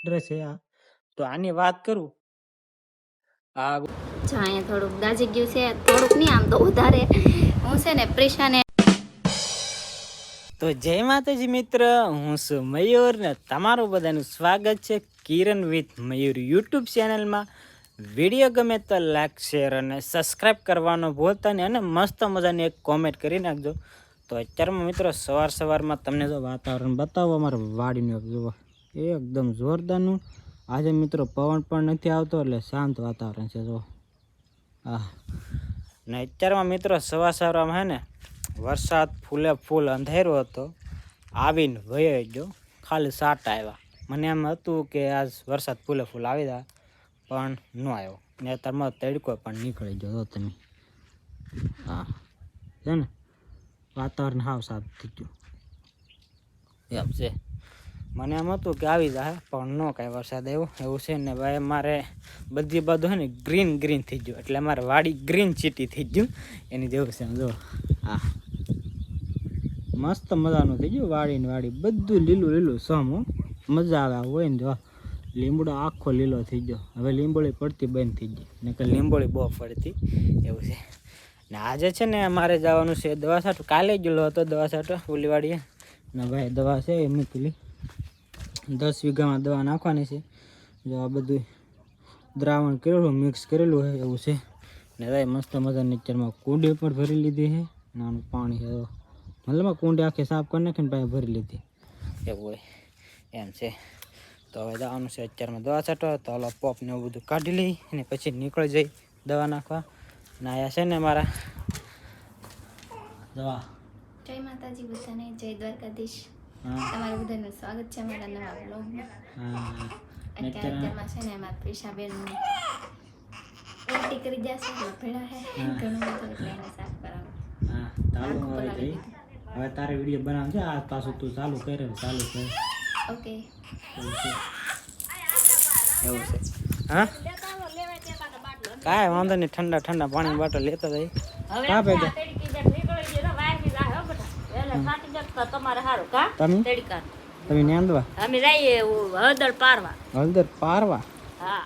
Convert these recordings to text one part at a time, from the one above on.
Dress છે આ. તો આની વાત કરું આ અહીંયા થોડુંક દાજી ગયું છે, થોડુંક નહીં આમ તો વધારે. હું છે ને પ્રેશાને. તો જય માતાજી મિત્ર, હું છું મયુર ને તમારું બધાનું સ્વાગત છે કિરણ વિથ મયુર યુટ્યુબ ચેનલમાં. વિડીયો ગમે તો લાઈક શેર અને સબસ્ક્રાઈબ કરવાનો ભૂલતા નહીં અને મસ્ત મજાની એક કોમેન્ટ કરી નાખજો. તો અત્યારમાં મિત્રો સવારમાં તમને જો વાતાવરણ બતાવો અમારા વાડીનું જુઓ એકદમ જોરદારનું. આજે મિત્રો પવન પણ નથી આવતો એટલે શાંત વાતાવરણ છે જો. ને અત્યારમાં મિત્રો સવારમાં હે ને વરસાદ ફૂલે ફૂલ અંધેરો હતો, આવીને વયો ગયો, ખાલી સાટા આવ્યા. મને એમ હતું કે આજ વરસાદ ફૂલે ફૂલ આવી જાય પણ ન આવ્યો ને અત્યારમાં તડકો પણ નીકળી ગયો તમે. હા છે ને વાતાવરણ હાવ સાફ થઈ ગયું એમ છે. મને એમ હતું કે આવી જાય પણ ન કાંઈ વરસાદ આવ્યો એવું છે ને ભાઈ. મારે બધી બધું છે ને ગ્રીન થઈ ગયું એટલે મારે વાડી ગ્રીન સિટી થઈ ગયું એની જેવું છે જો. હા મસ્ત મજાનું થઈ ગયું વાડી બધું લીલું સમ મજા આવે હોય ને. જો લીમડો આખો લીલો થઈ ગયો, હવે લીંબોળી પડતી બંધ થઈ ગઈ ને કે લીંબોળી બહુ પડતી એવું છે. ને આજે છે ને મારે જવાનું છે દવા છાંટો. કાલે ગયેલો હતો દવા છાંટો ઓલી વાડીએ ને ભાઈ દવા છે એ મૂકેલી 10 વીઘામાં દવા નાખવાની છે. જો આ બધું દ્રાવણ કરેલું મિક્સ કરેલું છે એવું છે ને ભાઈ મસ્ત મજાની અત્યારમાં કુંડી પર ભરી લીધી છે. નાનું પાણી છે મતલબ કુંડી આખી સાફ કરી નાખીને પાછી ભરી લીધી એવું હોય એમ છે. તો હવે જવાનું છે અત્યારમાં દવા છાંટો. તો ઓલો પોપ ને એવું બધું કાઢી લઈ અને પછી નીકળી જઈ દવા નાખવા. ને આયા છે ને મારા દવા. જય માતાજી બધાને, જય દ્વારકાધીશ. તમારું બધાનું સ્વાગત છે અમારા નવા બ્લોગમાં. અત્યારમાં છે ને અમારા પ્રેશાબેન ઉલટી કરી જશે ભેળા હે ઘણું બધું એટલે એને સાફ કરાવું. હા ચાલુ હવે તારે વિડીયો બનાવવાનું છે. આ પાછું તું ચાલુ કરે ઓકે એવું છે. હા કાંઈ વાંધો નહીં, ઠંડા પાણી બોટલ લેતા જાય. કા ભાઈ તમે નેંદવા અમે જઈએ હળદર પારવા. હા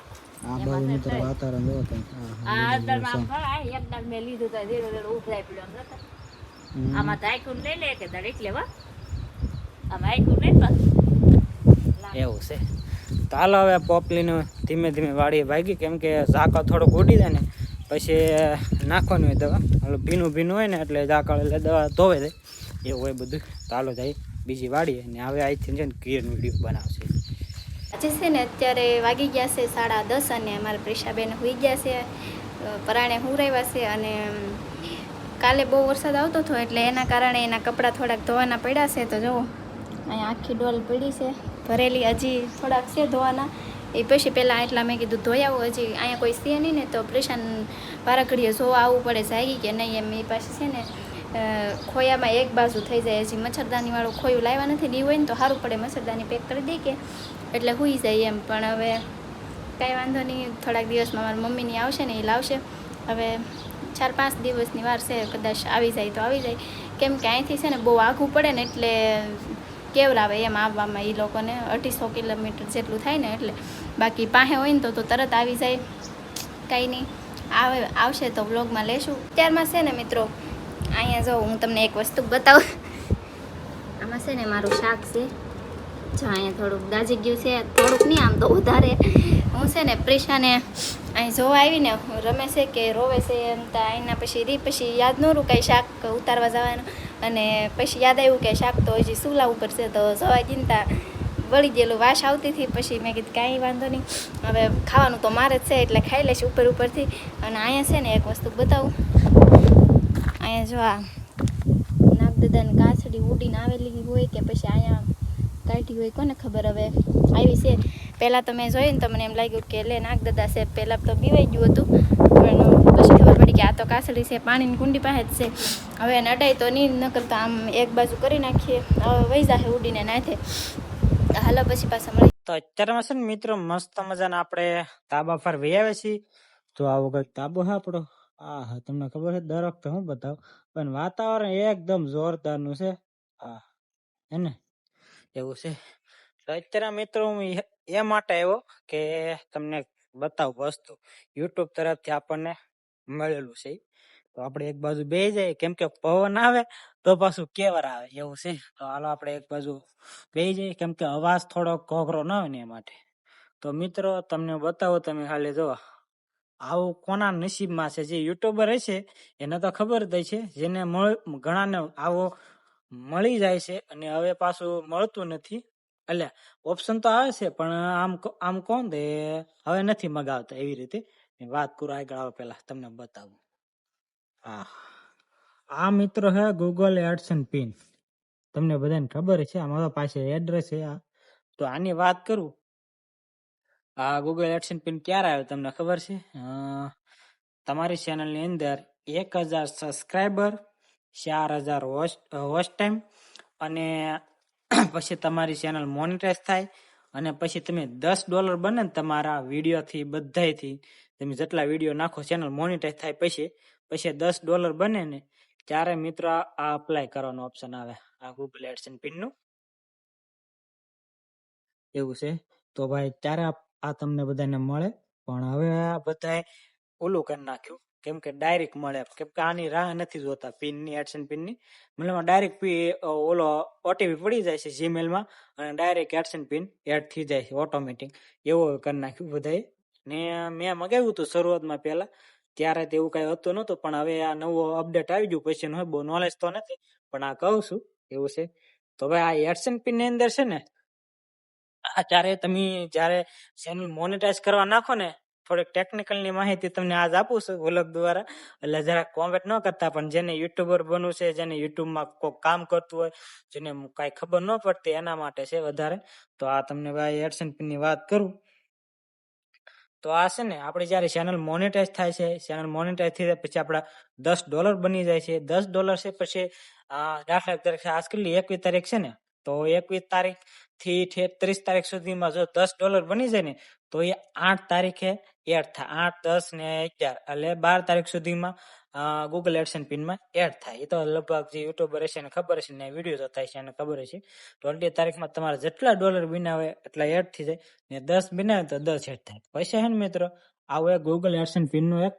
આ બાજુ મિત્ર વાતાવરણ જોવો તમે. આ હળદરમાં ફળાય એકદમ મેં લીધું તો ધીરે ધીરે ઉભરાઈ પડ્યો આમાં તો આખું લઈ લે કે દરેક લેવા આમાં આખું નહીં એવું છે. તો હાલો હવે પોપલીનું ધીમે વાડીએ ભાગી, કેમ કે ઝાકળ થોડુંક ઉડી જાય ને પછી નાખવાની હોય દવા. હાલો ભીનું હોય ને એટલે ઝાકળ એટલે દવા ધોવે જાય એવું હોય બધું. તો હાલો જાય બીજી વાડીએ ને હવે અહીંથી છે ને ક્લિયર વિડીયો બનાવશે. આજે છે ને અત્યારે વાગી ગયા છે 10:30 અને અમારા પ્રેશાબેન હોઈ ગયા છે, પરાણે હુરાવ્યા છે. અને કાલે બહુ વરસાદ આવતો હતો એટલે એના કારણે એના કપડાં થોડાક ધોવાના પડ્યા છે. તો જુઓ અહીંયા આખી ડોલ પડી છે ભરેલી, હજી થોડાક છે ધોવાના. એ પછી પહેલાં એટલા મેં કીધું ધોઈ આવું, હજી અહીંયા કોઈ છે નહીં ને તો પ્રેશાન વારા ઘડીએ જોવા આવવું પડે જાગી કે નહીં એમ. એ પાછી છે ને ખોયામાં એક બાજુ થઈ જાય. હજી મચ્છરદાનીવાળું ખોયું લાવ્યા નથી, દી હોય ને તો સારું પડે, મચ્છરદાની પેક કરી દઈ કે એટલે સૂઈ જાય એમ. પણ હવે કાંઈ વાંધો નહીં, થોડાક દિવસમાં મારી મમ્મીની આવશે ને એ લાવશે. હવે 4-5 દિવસની વાર છે, કદાચ આવી જાય તો આવી જાય. કેમ કે અહીંથી છે ને બહુ આઘું પડે ને એટલે કેવરાવે એમ આવવામાં એ લોકોને 250 કિલોમીટર જેટલું થાય ને એટલે. બાકી પાસે હોય ને તો તરત આવી જાય. કાંઈ નહીં, આવશે તો વ્લોગમાં લેશું. ત્યારમાં છે ને મિત્રો અહીંયા જો હું તમને એક વસ્તુ બતાવું. આમાં છે ને મારું શાક છે જો. અહીંયા થોડુંક દાજી ગયું છે, થોડુંક નહીં આમ તો વધારે. હું છે ને પ્રેશાને અહીં જોવા આવીને રમે છે કે રોવે છે એમ. તો અહીંના પછી યાદ ન રહ્યું કાંઈ શાક ઉતારવા જવાનું. અને પછી યાદ આવ્યું કે શાક તો હજી ચૂલા ઉપર છે તો જવા ચિંતા વળી ગયેલું વાસ આવતી હતી. પછી મેં કીધું કાંઈ વાંધો નહીં, હવે ખાવાનું તો મારે જ છે એટલે ખાઈ લઈશ ઉપરથી. અને અહીંયા છે ને એક વસ્તુ બતાવું. અહીંયા જો આ નાગદાદાની કાછડી ઉડીને આવેલી હોય કે પછી અહીંયા કાઢી હોય કોને ખબર. હવે આવી છે. પહેલાં તો મેં જોયું ને તો મને એમ લાગ્યું કે લે નાગદાદા છે. પહેલાં તો બીવાઈ ગયું હતું પણ પછી ખબર પડી કે આ તો કાછડી છે, પાણીની કુંડી પાસે જ છે. હવે એને અડાય તો નહીં, ન કરતા આમ એક બાજુ કરી નાખીએ. હવે વહી જાહે ઉડીને નાથે. હાલો પછી પાછા મળી. તો અત્યારમાં છે ને મિત્રો મસ્ત મજાના આપણે તાબા પર વહી આવે છીએ. તો આવો કંઈક તાબો છે આપણો. હા તમને ખબર છે દર વખતે હું બતાવું પણ વાતાવરણ એકદમ જોરદારનું છે. હા હે ને એવું છે. તો અત્યારે મિત્રો હું એ માટે આવ્યો કે તમને બતાવું વસ્તુ યુટ્યુબ તરફથી આપણને મળેલું છે. તો આપણે એક બાજુ બે જાય, કેમ કે પવન આવે તો પાછું કેવર આવે એવું છે. તો હાલો આપણે એક બાજુ બે જઈએ, કેમ કે અવાજ થોડો ઘોઘરો ના હોય ને એ માટે. તો મિત્રો તમને બતાવો, તમે ખાલી જો આવું કોના નસીબમાં છે. જે યુટ્યુબર હશે એને તો ખબર જ છે, જેને ઘણાને આવો મળી જાય છે અને હવે પાછું મળતું નથી. એટલે ઓપ્શન તો આવે છે પણ આમ કોણ દે, હવે નથી મગાવતા એવી રીતે વાત કરું. આગળ આવો પેલા તમને બતાવું. આ મિત્રો હે ગૂગલ એડસન પિન. તમને બધાને ખબર છે, અમારા પાસે એડ્રેસ છે. તો આની વાત કરું, આ ગૂગલ એડસન પિન ક્યારે આવ્યો તમને ખબર છે? તમારી ચેનલની અંદર 1000 સબસ્ક્રાઈબર, 4000 વોચ ટાઈમ અને પછી તમારી ચેનલ મોનિટાઈઝ થાય અને પછી તમે $10 બને ને તમારા વિડીયોથી બધાથી, તમે જેટલા વિડીયો નાખો ચેનલ મોનિટાઈઝ થાય પછી $10 બને ને ત્યારે મિત્રો આ અપ્લાય કરવાનો ઓપ્શન આવે, આ ગૂગલ એડસન પિન નું એવું છે. તો ભાઈ ત્યારે આ તમને બધાને મળે, પણ હવે આ બધાએ ઓલું કરી નાખ્યું, કેમ કે ડાયરેક્ટ મળે, કેમ કે આની રાહ નથી જોતા પિનની, એડસન પિનની. મતલબ ડાયરેક્ટ ઓલો ઓટીપી પડી જાય છે જીમેલમાં અને ડાયરેક્ટ એડસન પિન એડ થઈ જાય છે ઓટોમેટિક. એવું કરી નાખ્યું બધાએ. ને મેં મગાવ્યું હતું શરૂઆતમાં પહેલા, ત્યારે તેવું કઈ હતું નહોતું, પણ હવે આ નવું અપડેટ આવી ગયું પછી બહુ નોલેજ તો નથી, પણ આ કહું છું એવું છે. તો ભાઈ આ એડસન પિન ની અંદર છે ને, ત્યારે તમે જયારે ચેનલ મોનેટાઈઝ કરવા નાખો ને, થોડીક ટેકનિકલ ની માહિતી તમને આજ આપું છું વ્લોગ દ્વારા, એટલે જરા કોમેન્ટ ન કરતા, પણ જેને યુટ્યુબર બનવું છે, જેને યુટ્યુબમાં કોઈ કામ કરતું હોય, જેને કઈ ખબર ન પડતી એના માટે છે વધારે. તો આ તમને ભાઈ એડસન પિન ની વાત કરું, તો આ છે ને આપણે જયારે ચેનલ મોનેટાઈઝ થાય છે, ચેનલ મોનેટાઈઝ થઈ જાય પછી આપડા $10 બની જાય છે. $10 છે પછી દાખલા તરીકે આજ કેટલી 21 તારીખ છે ને, તો 21 તારીખ થી 30 તારીખ સુધીમાં જો $10 બની જાય ને, તો એ 8 તારીખે એડ થાય. 8, 10 ને 11 એટલે 12 તારીખ સુધીમાં ગૂગલ એડસન પિનમાં એડ થાય. એ તો લગભગ જે યુટ્યુબર હશે એને ખબર હશે ને વિડીયો જોતા હશે એને ખબર હશે. 20 તારીખમાં તમારે જેટલા ડોલર બનાવે એટલા એડ થઈ જાય, ને 10 બનાવે તો 10 એડ થાય. પછી હે ને મિત્રો, આવું એક ગૂગલ એડસન પિન નું એક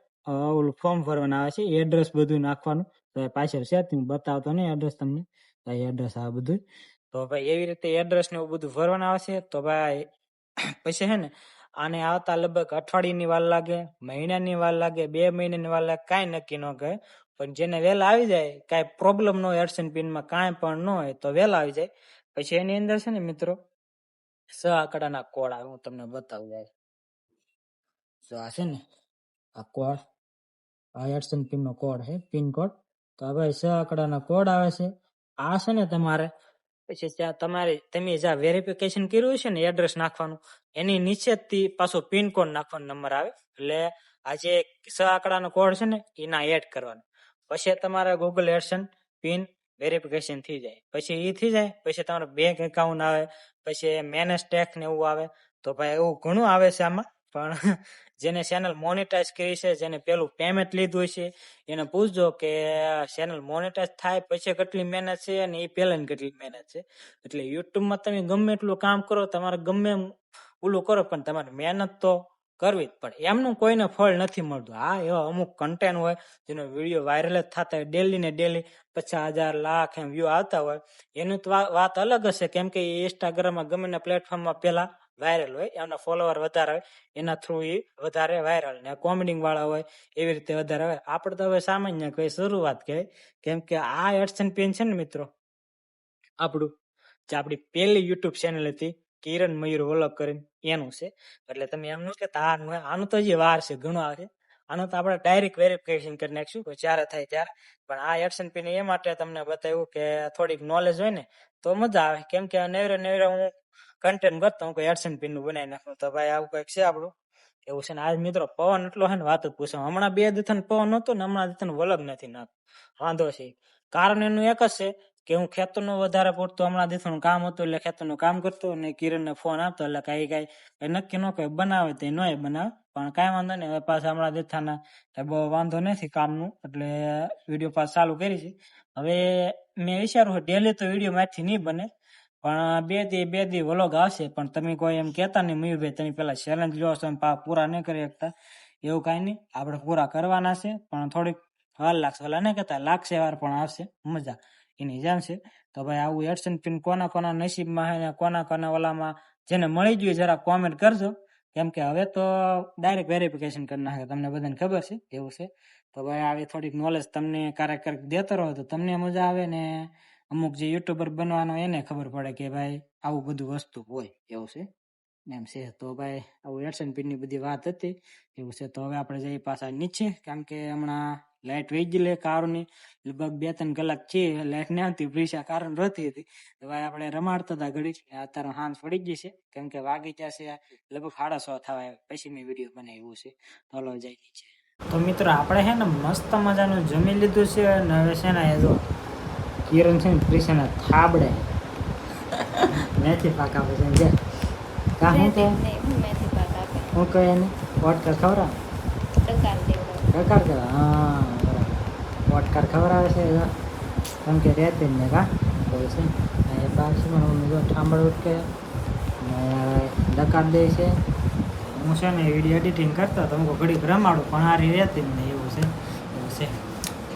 ઓલું ફોર્મ ભરવાનું આવે છે, એડ્રેસ બધું નાખવાનું. તો પાછળ છે, હું બતાવતો નહીં એડ્રેસ તમને, એડ્રેસ આ બધું. તો ભાઈ એવી રીતે એડ્રેસ ને એવું બધું ભરવાનું આવે છે. તો ભાઈ પછી હે ને આને આવતા લગભગ અઠવાડિયાની વાર લાગે, મહિનાની વાર લાગે, 2 મહિનાની વાર લાગે, કાંઈ નક્કી ન કહે. પણ જેને વહેલા આવી જાય, કાંઈ પ્રોબ્લેમ ન હોય એડસન પિનમાં, કાંઈ પણ ન હોય તો વહેલા આવી જાય. પછી એની અંદર છે ને મિત્રો 6 આંકડાના કોડ આવે, હું તમને બતાવું જાય. તો આ છે ને આ કોડ, આ એડસન પિન નો કોડ છે, પિન કોડ. તો હવે 6 આંકડાના કોડ આવે છે. આ છે ને તમારે પછી ત્યાં તમે જ્યાં વેરિફિકેશન કર્યું છે ને એડ્રેસ નાખવાનું, એની નીચેથી પાછો પિન કોડ નાખવાનો નંબર આવે. એટલે આ જે 6 આંકડાનો કોડ છે ને એના એડ કરવાનો. પછી તમારે ગૂગલ એડસન પિન વેરિફિકેશન થઈ જાય. પછી એ થઈ જાય પછી તમારો બેંક એકાઉન્ટ આવે, પછી મેનેજ ટેક્સ ને એવું આવે. તો ભાઈ એવું ઘણું આવે છે આમાં. પણ જેને ચેનલ મોનેટાઈઝ કરી છે, જેને પેલું પેમેન્ટ લીધું છે, એને પૂછજો કે ચેનલ મોનેટાઈઝ થાય પછી કેટલી મહેનત છે અને એ પહેલાની કેટલી મહેનત છે. એટલે યુટ્યુબમાં તમે ગમે એટલું કામ કરો, તમારે ગમે એમ ઓલું કરો, પણ તમારે મહેનત તો કરવી જ પડે. એમનું કોઈને ફળ નથી મળતું. હા, એવા અમુક કન્ટેન્ટ હોય જેનો વિડીયો વાયરલ જ થતા હોય, ડેલી ને ડેલી 50,000 લાખ એમ વ્યૂ આવતા હોય, એની તો વાત અલગ હશે, કેમ કે ઇન્સ્ટાગ્રામમાં ગમે ના પ્લેટફોર્મમાં પેલા વાયરલ હોય, એમના ફોલોવર વધારે હોય, એના થ્રુ એ વધારે વાયરલ, ને કોમેડિંગ વાળા હોય એવી રીતે વધારે હોય. આપણે તો હવે સામાન્ય કઈ શરૂઆત કહેવાય, કેમ કે આ એડસન પિન છે ને મિત્રો આપણું, જે આપણી પહેલી યુટ્યુબ ચેનલ હતી કિરણ મયુર વ્લોગ કરીને, એનું છે. એટલે તમે એમ ન કહેતા આનું તો હજી વાર છે, ઘણું આવે છે. આનું તો આપણે ડાયરેક્ટ વેરિફિકેશન કરી નાખશું જ્યારે થાય ત્યારે. પણ આ એડસન પિન એ માટે તમને બતાવ્યું કે થોડીક નોલેજ હોય ને તો મજા આવે, કેમ કે નવરે હું કન્ટેન્ટ કરતો હું કોઈ એડસન પિન નું બનાવી નાખું. તો ભાઈ આવું કઈક છે આપણું એવું છે. ને આજ મિત્રો પવન એટલો છે ને વાત જ પૂછો. હમણાં 2 દિવસ પવન હતો ને હમણાં દિવસ વ્લોગ નથી નાખતો, વાંધો છે. કારણ એનું એક જ છે કે હું ખેતરનું વધારે પડતું હમણાં દિવસનું કામ હતું એટલે ખેતરનું કામ કરતો, અને કિરણને ફોન આપતો, એટલે કઈ નક્કી ન કઈ બનાવે તે નોય બનાવે. પણ કાંઈ વાંધો નહીં, હવે પાછા હમણાં દેથાના બહુ વાંધો નથી કામનું, એટલે વિડીયો પાછ ચાલુ કરી છે. હવે મેં વિચાર્યું ડેલી તો વિડીયો મારથી નહીં બને, પણ બે દી વ્લોગ આવશે. પણ તમે કોઈ એમ કહેતા નહીં મયુરભાઈ તમે પેલા ચેલેન્જ લો છો પૂરા નહીં કરી શકતા, એવું કાંઈ નહીં, આપણે પૂરા કરવાના છે. પણ થોડીક વાર લાગશે, ઓલા નહીં કહેતા લાગશે વાર પણ આવશે મજા એની જાણશે. તો ભાઈ આવું એડસન પિન કોના નસીબમાં છે ને કોના ઓલામાં જેને મળી ગયું જરા કોમેન્ટ કરજો. કેમ કે હવે તો ડાયરેક્ટ વેરિફિકેશન કરી નાખે, તમને બધાને ખબર છે એવું છે. તો ભાઈ આવી થોડીક નોલેજ તમને ક્યારેક દેતો રહો તો તમને મજા આવે ને અમુક જે યુટ્યુબર બનવાનો એને ખબર પડે કે ભાઈ આવું બધું વસ્તુ હોય એવું છે એમ છે. તો ભાઈ આવું એડસન પિનની બધી વાત હતી એવું છે. તો હવે આપણે જઈએ પાછા નીચે, કેમ કે હમણાં લાઇટ વહી ગઈ લે કારની લગભગ 2-3 કલાક છે, લાઇટ ન આવતી, પ્રીશા કારણ રોતી હતી. તો ભાઈ આપણે રમાડતા હતા ઘડી, અત્યારે હાંસ પડી ગઈ છે કેમ કે વાગી ગયા છે લગભગ 6:30 થવા, પછી મેં વિડીયો બનાવ્યું છે. તો હલો જાય નીચે. તો મિત્રો આપણે છે ને મસ્ત મજાનું જમી લીધું છે અને હવે છે ને એ જો કિરણ છે ને પ્રીશાના થાબડે મેથી પાક આપે છે કા હું કે મેથી પાક આપે, હું કહે એને વોટકર ખવડાવે, ટકાર દેવડાવે. ટકાર કે હા બરાબર, વોટકર ખવડાવે છે કેમ કે રહેતી જ ને કા હોય છે. એ બાજુમાં મમ્મી જો ઠાંબડ ઉઠકે ને ડકાર દે છે. હું છે ને વિડીયો એડિટિંગ કરતો તો હું ઘડીક રમાડું પણ આ રહેતી જ નહીં એવું છે.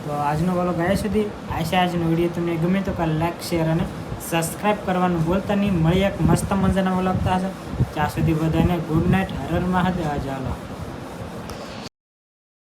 તો આજનો વ્લોગ આવ્યા સુધી આજનો વિડીયો તમને ગમે તો લાઈક શેર અને સબસ્ક્રાઈબ કરવાનું ભૂલતા નહીં. મળી એક મસ્ત મજાના વ્લોગ થશે. ત્યાં સુધી બધાને ગુડ નાઇટ, હર હર મહાદેવ. ચાલો.